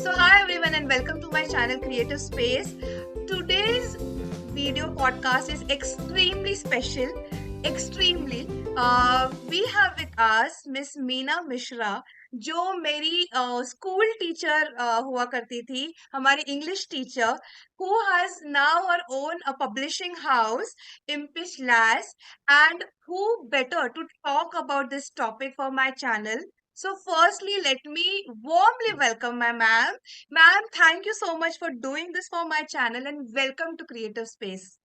So hi everyone and welcome to my channel Creative Space. Today's video podcast is extremely special. Extremely. We have with us Miss Meena Mishra, जो मेरी school teacher हुआ करती थी, हमारी English teacher, who has now her own publishing house, Impish Lass, and who better to talk about this topic for my channel. So, firstly, let me warmly welcome my ma'am. Ma'am, thank you so much for doing this for my channel and welcome to Creative Space.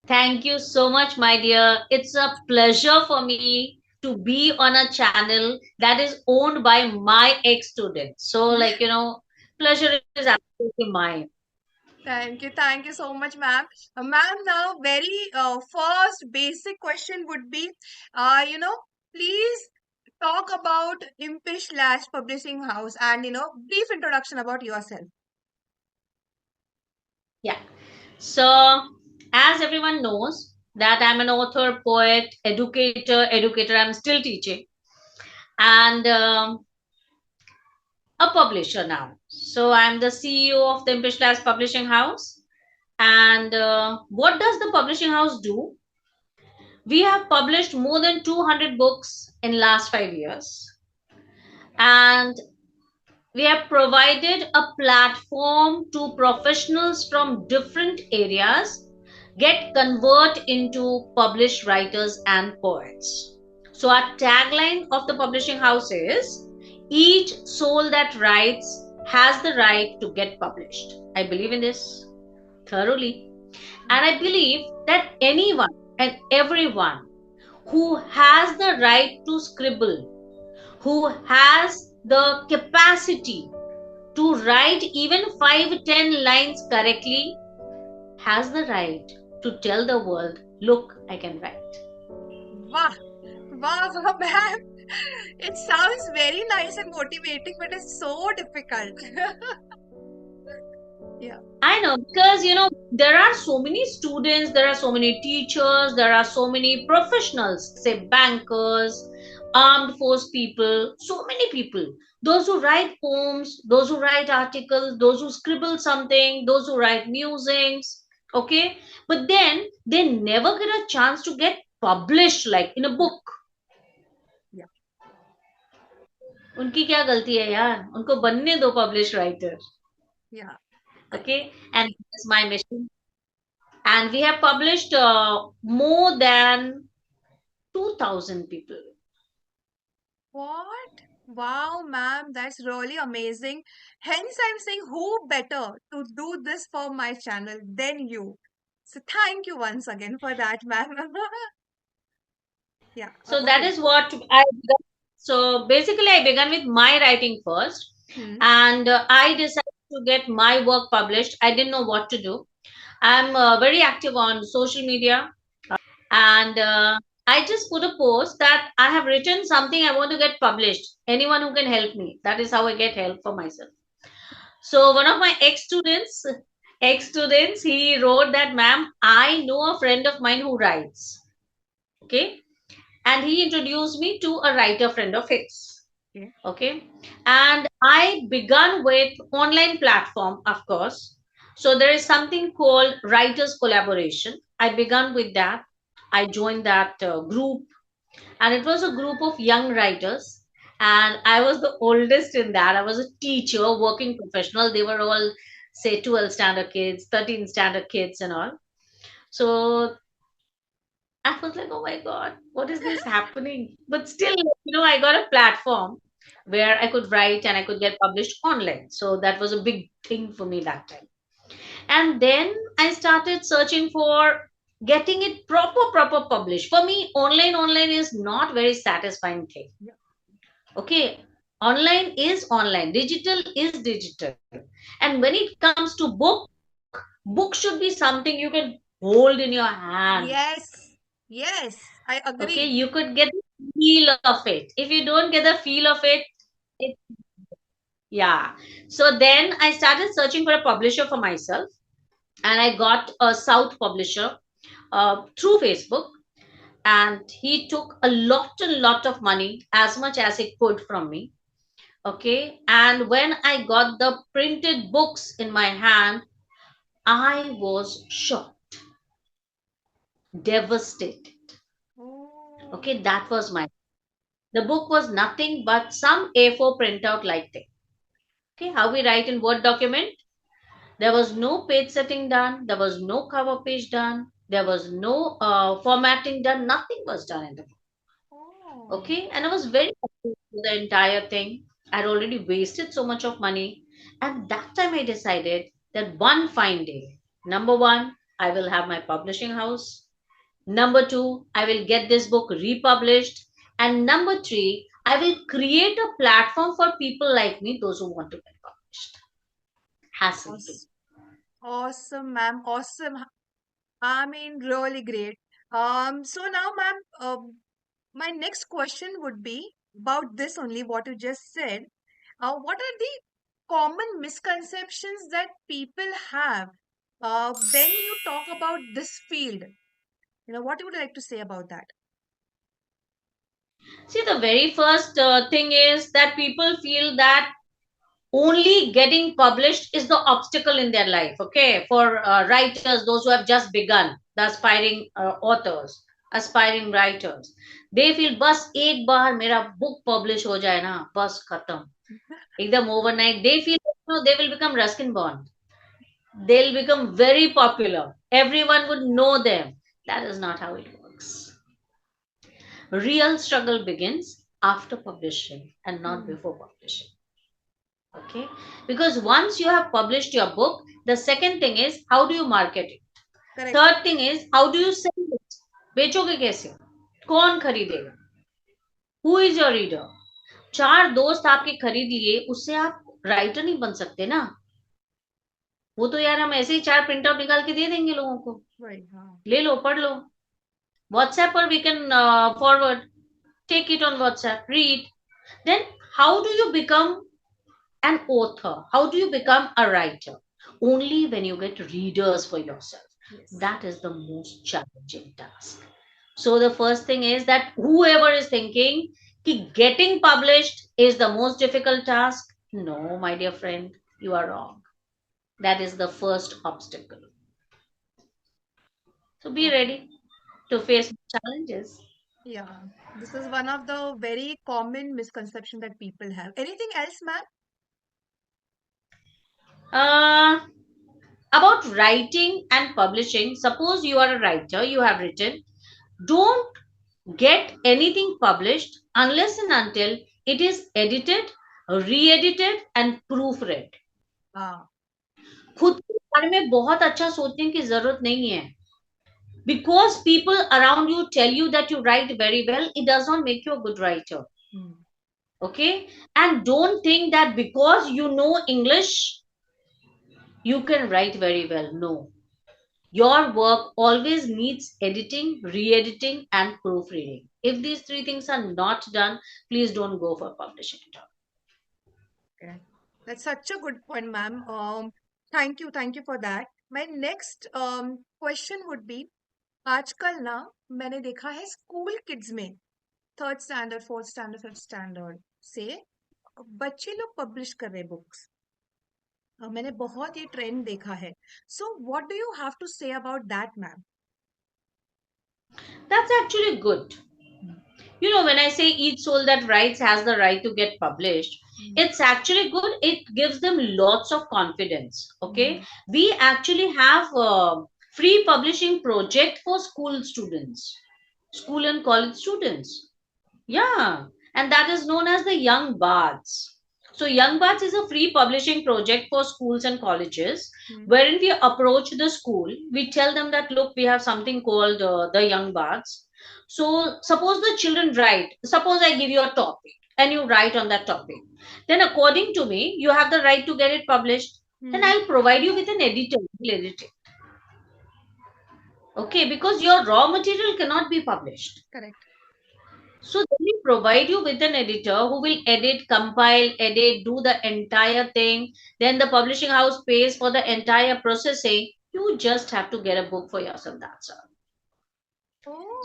Thank you so much, my dear. It's a pleasure for me to be on a channel that is owned by my ex-students. So, pleasure is absolutely mine. Thank you so much, ma'am. Ma'am, now very first basic question would be, you know, please talk about Impish Lash Publishing House and brief introduction about yourself. Yeah. So, as everyone knows, that I'm an author, poet, educator. I'm still teaching, and a publisher now. So, I'm the CEO of the Impish Labs Publishing House. And what does the publishing house do? We have published more than 200 books in last 5 years, and we have provided a platform to professionals from different areas get convert into published writers and poets. So our tagline of the publishing house is each soul that writes has the right to get published. I believe in this thoroughly, and I believe that anyone and everyone who has the right to scribble, who has the capacity to write even 5-10 lines correctly, has the right to tell the world, look, I can write. Wow, wow, ma'am. It sounds very nice and motivating, but it's so difficult. Yeah. I know, because there are so many students, there are so many teachers, there are so many professionals, say bankers, armed force people, so many people. Those who write poems, those who write articles, those who scribble something, those who write musings, okay? But then they never get a chance to get published like in a Yeah. book. Yeah. उनकी क्या गलती है यार? उनको बनने दो published writer. Yeah. Okay? And that's my mission. And we have published more than 2,000 people. What? Wow, ma'am, that's really amazing. Hence, I'm saying who better to do this for my channel than you. So thank you once again for that, ma'am. Yeah, So that okay. is what I began. So basically, I began with my writing first, Hmm. and I decided to get my work published. I didn't know what to do. I'm very active on social media, and I just put a post that I have written something I want to get published. Anyone who can help me. That is how I get help for myself. So one of my ex students, he wrote that, ma'am, I know a friend of mine who writes. Okay. And he introduced me to a writer friend of his. Okay. Okay. And I began with online platform, of course. So there is something called writers collaboration. I began with that. I joined that group, and it was a group of young writers, and I was the oldest in that. I was a teacher, working professional. They were all, say, 12 standard kids, 13 standard kids, and all. So I was like, oh my God, what is this happening? But still, I got a platform where I could write and I could get published online. So that was a big thing for me that time. And then I started searching for getting it proper published. For me, online is not very satisfying thing. Yeah. Okay. Online is online. Digital is digital. And when it comes to book should be something you can hold in your hand. Yes. Yes, I Okay, you agree. could get the feel of it. If you don't get the feel of it, yeah. So then I started searching for a publisher for myself, and I got a South publisher through Facebook, and he took a lot of money, as much as he could from me. Okay. And when I got the printed books in my hand, I was shocked, devastated. Oh, Okay. That was my. The book was nothing but some A4 printout like thing. Okay. How we write in Word document. There was no page setting done. There was no cover page done. There was no formatting done. Nothing was done in the book. oh, Okay. And I was very confused with the entire thing. I'd already wasted so much of money. And that time I decided that one fine day, number one, I will have my publishing house. Number two, I will get this book republished. And number three, I will create a platform for people like me, those who want to get published, hassle free. awesome, awesome, ma'am, awesome. I mean, really great. So now, ma'am, my next question would be about this only, what you just said. What are the common misconceptions that people have when you talk about this field? What would you like to say about that? See, the very first thing is that people feel that only getting published is the obstacle in their life. Okay, for writers, those who have just begun, the aspiring authors, aspiring writers, they feel बस एक बार मेरा book publish हो जाए ना बस खत्म एकदम overnight they feel they will become Ruskin Bond, they'll become very popular, everyone would know them. That is not how it works. Real struggle begins after publishing and not Hmm, before publishing. Okay, because once you have published your book, the second thing is how do you market it, correct. third thing is how do you sell it, बेचोगे कैसे, कौन खरीदेगा, who is your reader. चार दोस्त आपके खरीद लिए उससे आप राइटर नहीं बन सकते ना. वो तो यार हम ऐसे ही चार प्रिंट आउट निकाल के दे देंगे लोगों को, Right. Huh. ले लो पढ़ लो. WhatsApp पर we can forward, take it on WhatsApp, read. Then how do you become an author? How do you become a writer? Only when you get readers for yourself. Yes. That is the most challenging task. So the first thing is that whoever is thinking ki getting published is the most difficult task, no, my dear friend, you are wrong. That is the first obstacle. So be Okay. ready to face challenges. Yeah. This is one of the very common misconception that people have. Anything else, ma'am? Uh, about writing and publishing, suppose you are a writer, you have written, don't get anything published unless and until it is edited, re-edited and proofread. Ah. खुद के बारे में बहुत अच्छा सोचने की जरूरत नहीं है. Because people around you tell you that you write very well, it does not make you a good writer. Hmm. Okay? And don't think that because you know English, you can write very well. No. Your work always needs editing, re editing, and proofreading. If these three things are not done, please don't go for publishing at all. Okay. That's such a good point, ma'am. Thank you for that. My next question would be, आजकल ना मैंने देखा है school kids में third standard fourth standard fifth standard से बच्चे लोग publish कर रहे बुक्स. मैंने बहुत ये ट्रेंड देखा है. So what do you have to say about that, ma'am? That's actually good. You know, when I say each soul that writes has the right to get published, it's actually good. It gives them lots of confidence. Okay. We actually have a free publishing project for school students, school and college students. Yeah, and that is known as the Young Bards. So, Young Bards is a free publishing project for schools and colleges, wherein we approach the school. We tell them that, look, we have something called the Young Bards. So, suppose the children write, suppose I give you a topic and you write on that topic. Then, according to me, you have the right to get it published. Then I'll provide you with an editor who will edit it. Okay, because your raw material cannot be published. Correct. So then we provide you with an editor who will edit, compile, edit, do the entire thing. Then the publishing house pays for the entire processing. You just have to get a book for yourself. That's all.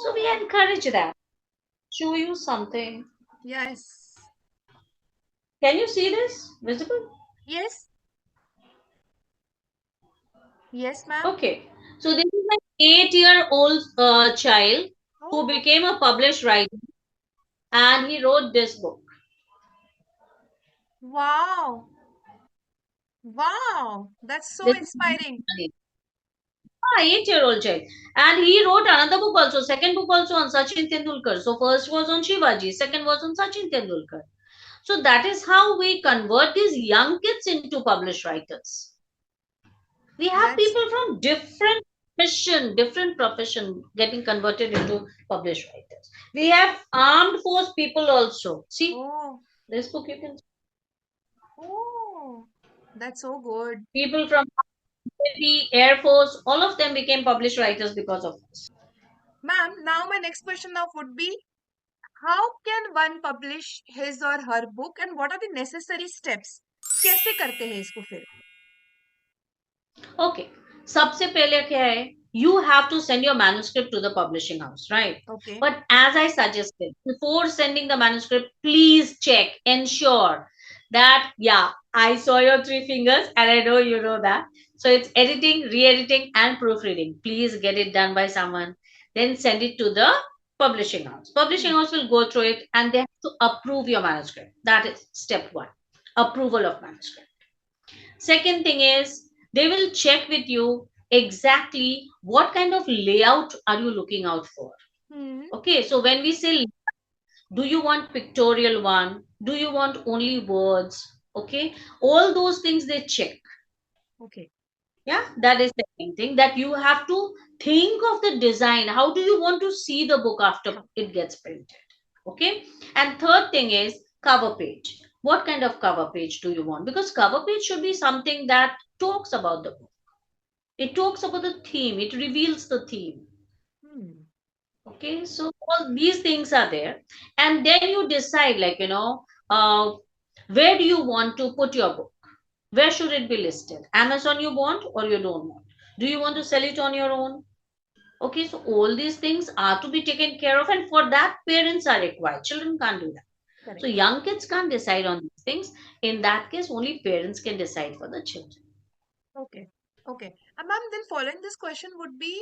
So we Oh, encourage that. Show you something. yes. Can you see this visible? Yes. Yes, ma'am. Okay. So this is an 8-year-old child who Oh, became a published writer, and he wrote this book. wow. Wow. That's so This is inspiring. 8-year-old child. And he wrote another book also, second book also on Sachin Tendulkar. So first was on Shivaji, second was on Sachin Tendulkar. So that is how we convert these young kids into published writers. We have That's, people from different profession getting converted into published writers. We have armed force people also. See, oh, this book you can oh, that's so good. people from Navy, Air Force, all of them became published writers because of us. Ma'am, now my next question now would be, how can one publish his or her book and what are the necessary steps? कैसे करते हैं इसको फिर? Okay. सबसे पहले क्या है? You have to send your manuscript to the publishing house, right? Okay. But as I suggested, before sending the manuscript, please check, ensure that, yeah, I saw your three fingers and I know you know that. So it's editing, re-editing, and proofreading. Please get it done by someone. Then send it to the publishing house. Publishing Hmm. house will go through it and they have to approve your manuscript. That is step one. Approval of manuscript. Second thing is they will check with you exactly what kind of layout are you looking out for. Hmm. Okay, so when we say, do you want pictorial one? Do you want only words? Okay, all those things they check. Okay. Yeah, that is the main thing that you have to think of the design. How do you want to see the book after it gets printed? Okay, and third thing is cover page. What kind of cover page do you want? Because cover page should be something that talks about the book. It talks about the theme, it reveals the theme. Hmm. Okay, so all these things are there, and then you decide, like, where do you want to put your book? Where should it be listed? Amazon you want or you don't want? Do you want to sell it on your own? Okay, so all these things are to be taken care of, and for that, parents are required. Children can't do that. So Correct. young kids can't decide on these things. In that case, only parents can decide for the children. Okay. Okay ma'am then following this question would be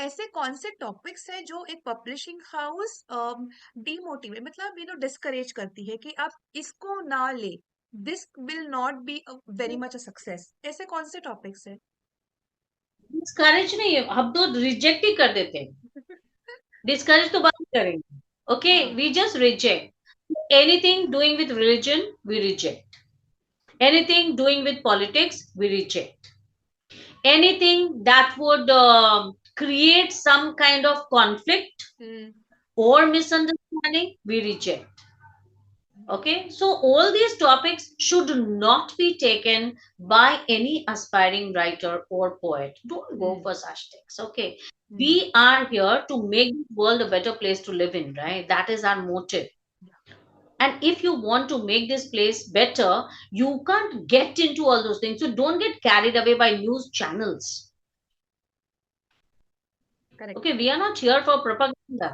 ऐसे कौन से topics हैं जो एक publishing house demotivate मतलब discourage करती है कि आप इसको ना ले this will not be very much a success ऐसे कौन से टॉपिक्स हैं डिस्करेज नहीं है, हम तो रिजेक्ट ही कर देते हैं. Discourage to बात करेंगे. Okay, हाँ we just reject anything doing with religion. We reject anything doing with politics. We reject anything that would create some kind of conflict hmm or misunderstanding. We reject. Okay, so all these topics should not be taken by any aspiring writer or poet. Don't go hmm for such things. Okay, hmm we are here to make the world a better place to live in, right? That is our motive. And if you want to make this place better, you can't get into all those things. So don't get carried away by news channels. Correct Okay, we are not here for propaganda.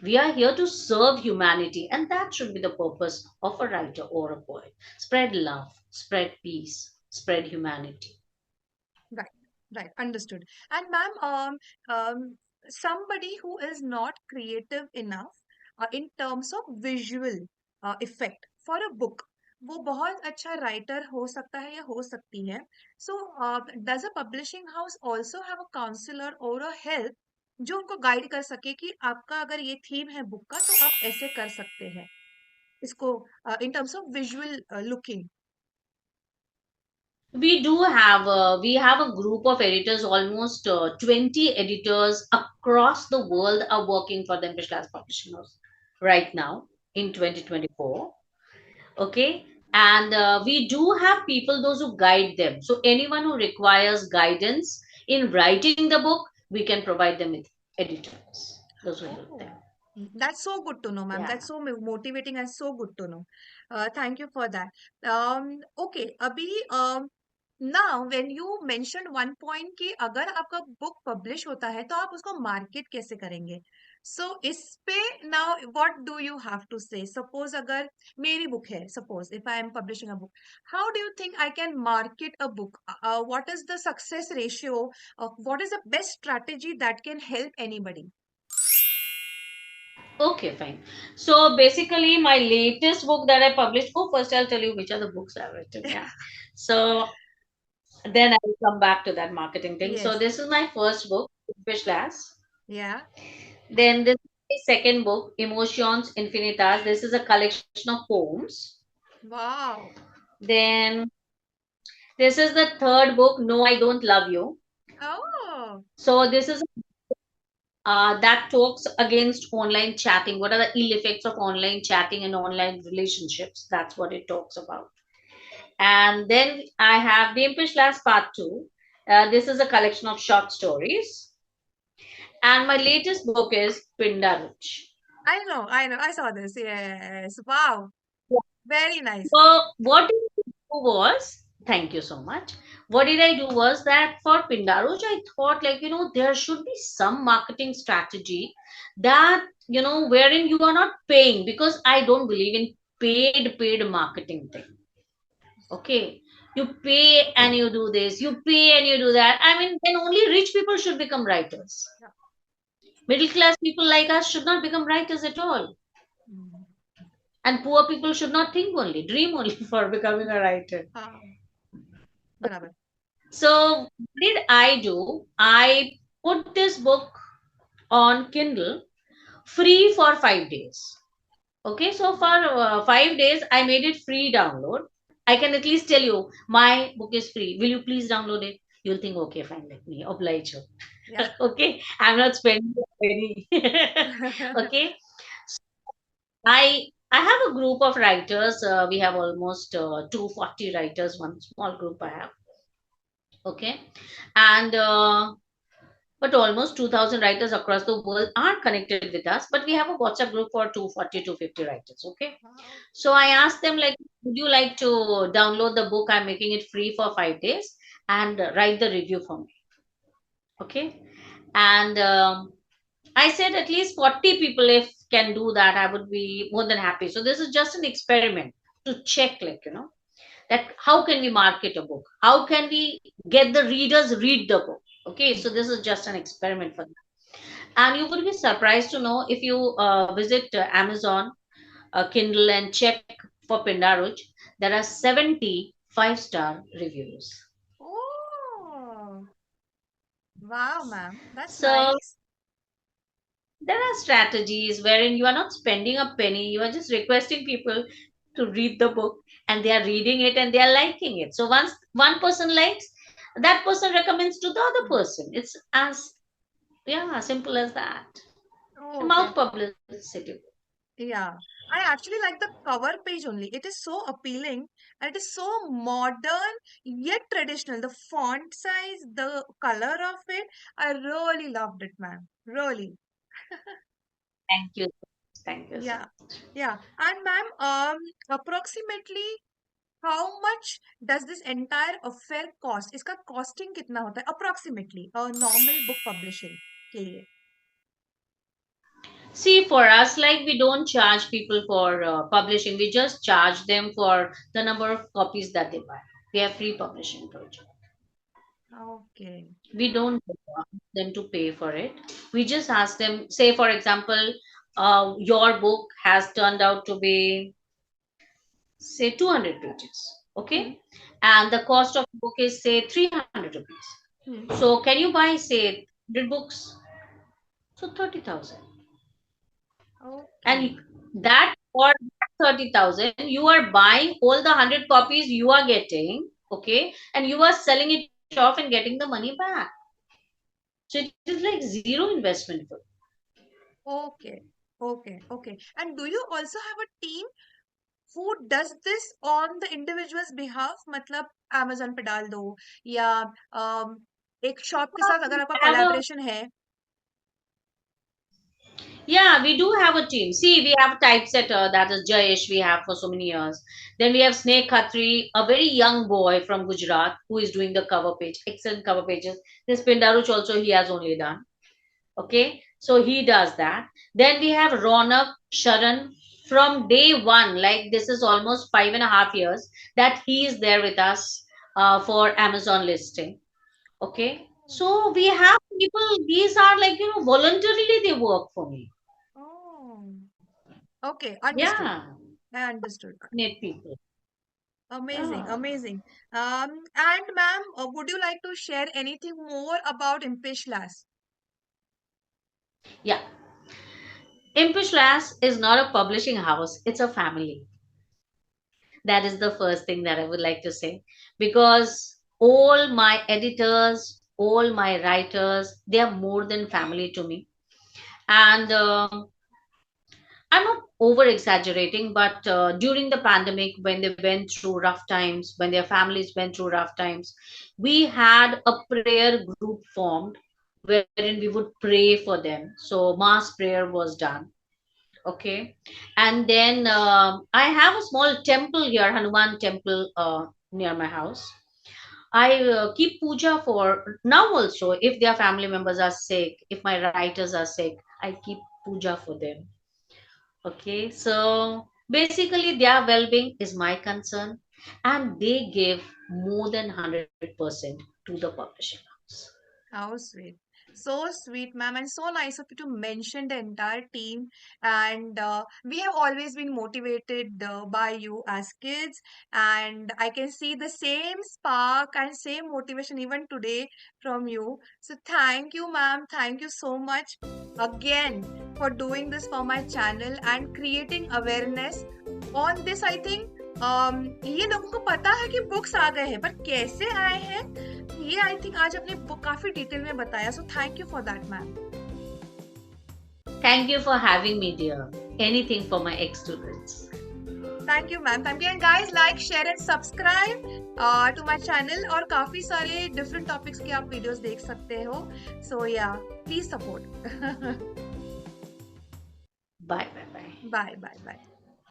We are here to serve humanity, and that should be the purpose of a writer or a poet. Spread love, spread peace, spread humanity. Right, right, understood. And ma'am, somebody who is not creative enough in terms of visual effect for a book, वो बहुत अच्छा writer हो सकता है या हो सकती है. So, does a publishing house also have a counselor or a help जो उनको गाइड कर सके कि आपका अगर ये थीम है बुक का तो आप ऐसे कर सकते हैं इसको in terms of visual looking. We have a group of editors. Almost 20 editors across the world are working for the English Class Publishing House right now in 2024. Okay, and we do have people those who guide them. So anyone who requires guidance in writing the book, we can provide them with editors, those who help them. Oh, that's so good to know, ma'am. Yeah. That's so motivating and so good to know. Thank you for that. Okay, अभी now when you mentioned one point कि अगर आपका book publish होता है तो आप उसको market कैसे करेंगे? So इस पे now what do you have to say? Suppose अगर मेरी book है, suppose if I am publishing a book, how do you think I can market a book? What is the success ratio? What is the best strategy that can help anybody? Okay, fine. So basically, my latest book that I published. Oh, first I'll tell you which are the books I've written. Yeah. So then I will come back to that marketing thing. So Yes. this is my first book, Fish Glass. Yeah. Then this is my second book, Emotions Infinitas. This is a collection of poems. Wow. Then this is the third book, No, I Don't Love You. Oh. So this is that talks against online chatting. What are the ill effects of online chatting and online relationships? That's what it talks about. And then I have the Impish Last Part 2. This is a collection of short stories. And my latest book is Pindaruch. I know. I know. I saw this. Yes. Wow. Very nice. So what did I do was, thank you so much. What did I do was that for Pindaruch, I thought like, there should be some marketing strategy that, wherein you are not paying, because I don't believe in paid marketing thing. Okay. You pay and you do this, you pay and you do that. I mean, then only rich people should become writers. Yeah. Middle class people like us should not become writers at all. Mm. And poor people should not think only, dream only for becoming a writer. हाँ, बराबर. So, what did I do? I put this book on Kindle free for 5 days. Okay, so for 5 days, I made it free download. I can at least tell you, my book is free. Will you please download it? You'll think, okay, fine, let me oblige you. Yeah. Okay, I'm not spending any. Okay, I have a group of writers. We have almost 240 writers. One small group I have. Okay, and but almost 2000 writers across the world are connected with us, but we have a WhatsApp group for 240 to 50 writers. Okay, Wow. so I asked them like, would you like to download the book? I'm making it free for 5 days and write the review for me. Okay, and I said at least 40 people if can do that, I would be more than happy. So this is just an experiment to check, like, that how can we market a book, how can we get the readers read the book. Okay, so this is just an experiment for them. And you will be surprised to know, if you visit Amazon Kindle and check for Pindaruch, there are 70 5-star reviews. Oh, wow, ma'am. That's So nice. there are strategies wherein you are not spending a penny, you are just requesting people to read the book, and they are reading it and they are liking it. So once one person likes, that person recommends to the other Hmm. person. It's as, yeah, simple as that. Oh, okay. Mouth publicity. Yeah. I actually like the cover page only. It is so appealing and it is so modern yet traditional. The font size, the color of it, I really loved it, ma'am. Really. Thank you. Thank you so Yeah. much. Yeah. And ma'am, approximately how much does this entire affair cost? इसका costing कितना होता है? Approximately, a normal book publishing के लिए. See, for us, like, we don't charge people for publishing. We just charge them for the number of copies that they buy. We have free publishing project. Okay. We don't ask them to pay for it. We just ask them, say, for example, your book has turned out to be, say, 200 pages. Hmm. Okay. And the cost of the book is, say, 300 rupees. Hmm. So, can you buy, say, 100 books? So, 30,000. And Okay. that, for 30,000, you are buying all the 100 copies you are getting. Okay. And you are selling it off and getting the money back. So, it is like zero investment for. Okay. Okay. Okay. And do you also have a team who does this on the individual's behalf? मतलब Amazon पे डाल दो या एक shop के साथ अगर आपका Have a, collaboration है. yeah, we do have a team. See, we have typesetter, that is Jayesh, we have for so many years. Then we have Snake Khatri, a very young boy from Gujarat who is doing the cover page, excellent cover pages. This Pindaruch also he has only done. Okay. So he does that. Then we have Ronak Sharan from day one, like this is almost 5.5 years that he is there with us for Amazon listing. Okay. So we have people, these are like, voluntarily they work for me. Oh, okay, understood. Yeah. I understood. Net people. Amazing, Yeah. amazing. And ma'am, would you like to share anything more about Impishlas? Yeah. Impish is not a publishing house, it's a family. That is the first thing that I would like to say. Because all my editors, all my writers, they are more than family to me. And I'm not over exaggerating, but during the pandemic, when they went through rough times, when their families went through rough times, we had a prayer group formed wherein we would pray for them. So, mass prayer was done. Okay. And then I have a small temple here, Hanuman temple near my house. I keep puja for now also. If their family members are sick, if my writers are sick, I keep puja for them. Okay, so basically their well-being is my concern, and they give more than 100% to the publishing house. How sweet. So sweet, ma'am, and so nice of you to mention the entire team. And we have always been motivated by you as kids. And I can see the same spark and same motivation even today from you. So thank you, ma'am. Thank you so much again for doing this for my channel and creating awareness on this. I think ये लोगों को पता है कि books आ गए हैं, पर कैसे आए हैं ये आई थिंक आज आपने काफी डिटेल में बताया, so thank you for that ma'am. Thank you for having me, dear. Anything for my ex-students. Thank you ma'am, thank you. And guys, like share and subscribe to my channel. और काफी सारे different topics के आप videos देख सकते हो. So yeah, please support. Bye, bye, bye. Bye bye bye.